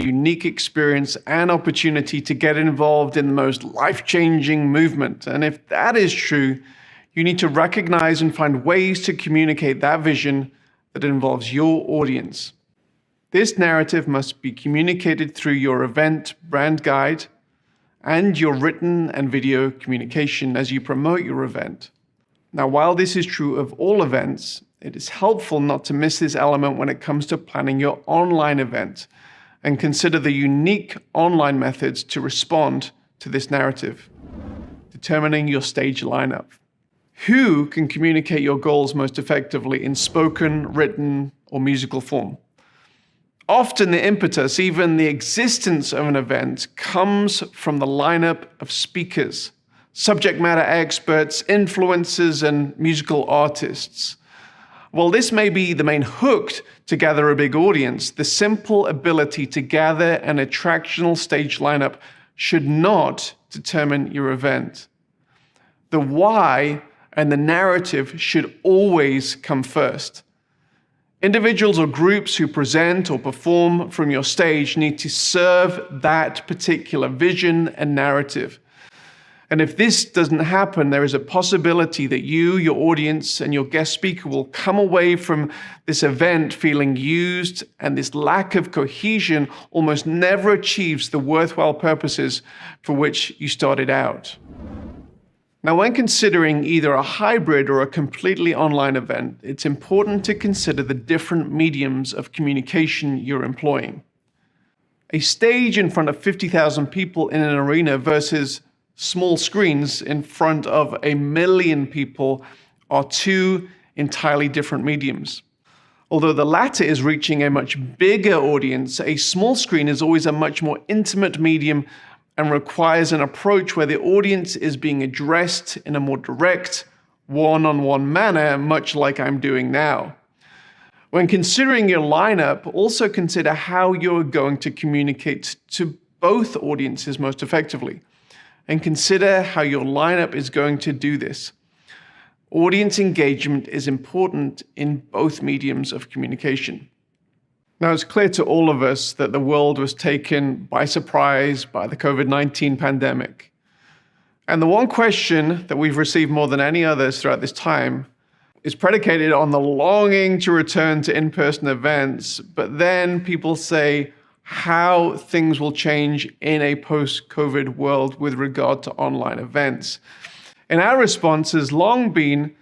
unique experience and opportunity to get involved in the most life-changing movement. And if that is true, you need to recognize and find ways to communicate that vision that involves your audience. This narrative must be communicated through your event brand guide and your written and video communication as you promote your event. Now, while this is true of all events, it is helpful not to miss this element when it comes to planning your online event, and consider the unique online methods to respond to this narrative. Determining your stage lineup. Who can communicate your goals most effectively in spoken, written, or musical form? Often the impetus, even the existence of an event, comes from the lineup of speakers, subject matter experts, influencers, and musical artists. While this may be the main hook to gather a big audience, the simple ability to gather an attractional stage lineup should not determine your event. The why and the narrative should always come first. Individuals or groups who present or perform from your stage need to serve that particular vision and narrative. And if this doesn't happen, there is a possibility that you, your audience, and your guest speaker will come away from this event feeling used, and this lack of cohesion almost never achieves the worthwhile purposes for which you started out. Now, when considering either a hybrid or a completely online event, it's important to consider the different mediums of communication you're employing. A stage in front of 50,000 people in an arena versus small screens in front of 1 million people are two entirely different mediums. Although the latter is reaching a much bigger audience, a small screen is always a much more intimate medium and requires an approach where the audience is being addressed in a more direct, one-on-one manner, much like I'm doing now. When considering your lineup, also consider how you're going to communicate to both audiences most effectively. And consider how your lineup is going to do this. Audience engagement is important in both mediums of communication. Now, it's clear to all of us that the world was taken by surprise by the COVID-19 pandemic. And the one question that we've received more than any others throughout this time is predicated on the longing to return to in-person events, but then people say, how things will change in a post-COVID world with regard to online events. And our response has long been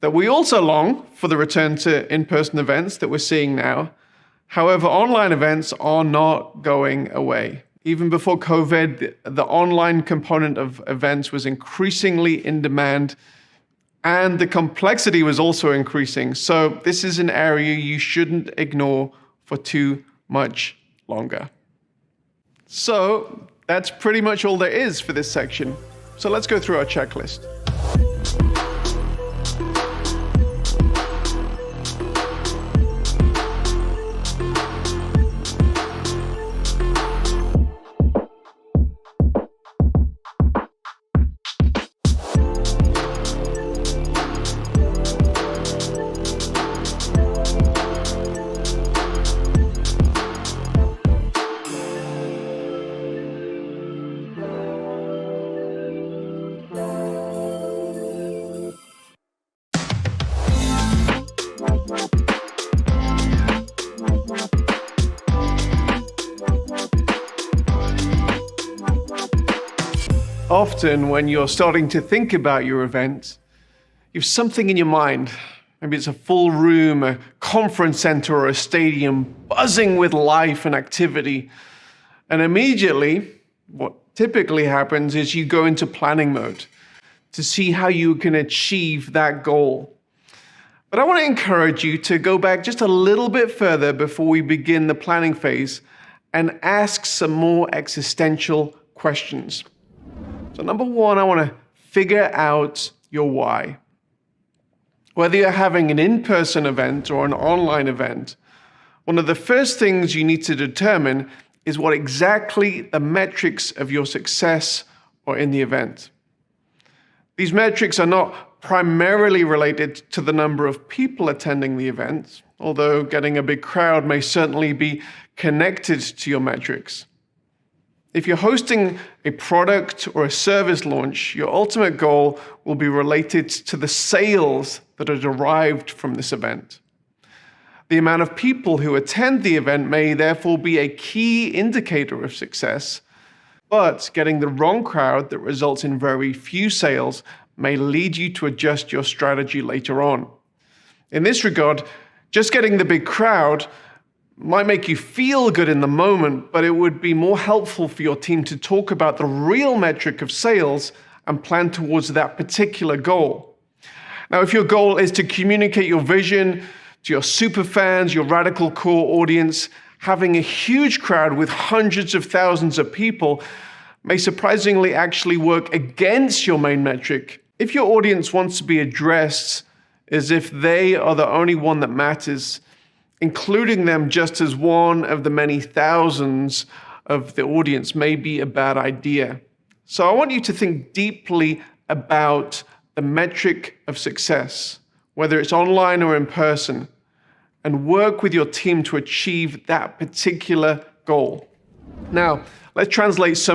that we also long for the return to in-person events that we're seeing now. However, online events are not going away. Even before COVID, the online component of events was increasingly in demand, and the complexity was also increasing. So this is an area you shouldn't ignore for too much longer. So that's pretty much all there is for this section. So let's go through our checklist. Often when you're starting to think about your event, you have something in your mind. Maybe it's a full room, a conference center, or a stadium buzzing with life and activity. And immediately, what typically happens is you go into planning mode to see how you can achieve that goal. But I want to encourage you to go back just a little bit further before we begin the planning phase and ask some more existential questions. So number one, I want to figure out your why. Whether you're having an in-person event or an online event, one of the first things you need to determine is what exactly the metrics of your success are in the event. These metrics are not primarily related to the number of people attending the event, although getting a big crowd may certainly be connected to your metrics. If you're hosting a product or a service launch, your ultimate goal will be related to the sales that are derived from this event. The amount of people who attend the event may therefore be a key indicator of success, but getting the wrong crowd that results in very few sales may lead you to adjust your strategy later on. In this regard, just getting the big crowd might make you feel good in the moment, but it would be more helpful for your team to talk about the real metric of sales and plan towards that particular goal. Now, if your goal is to communicate your vision to your super fans, your radical core audience, having a huge crowd with hundreds of thousands of people may surprisingly actually work against your main metric if your audience wants to be addressed as if they are the only one that matters. Including them just as one of the many thousands of the audience may be a bad idea. So I want you to think deeply about the metric of success, whether it's online or in person, and work with your team to achieve that particular goal. Now, let's translate some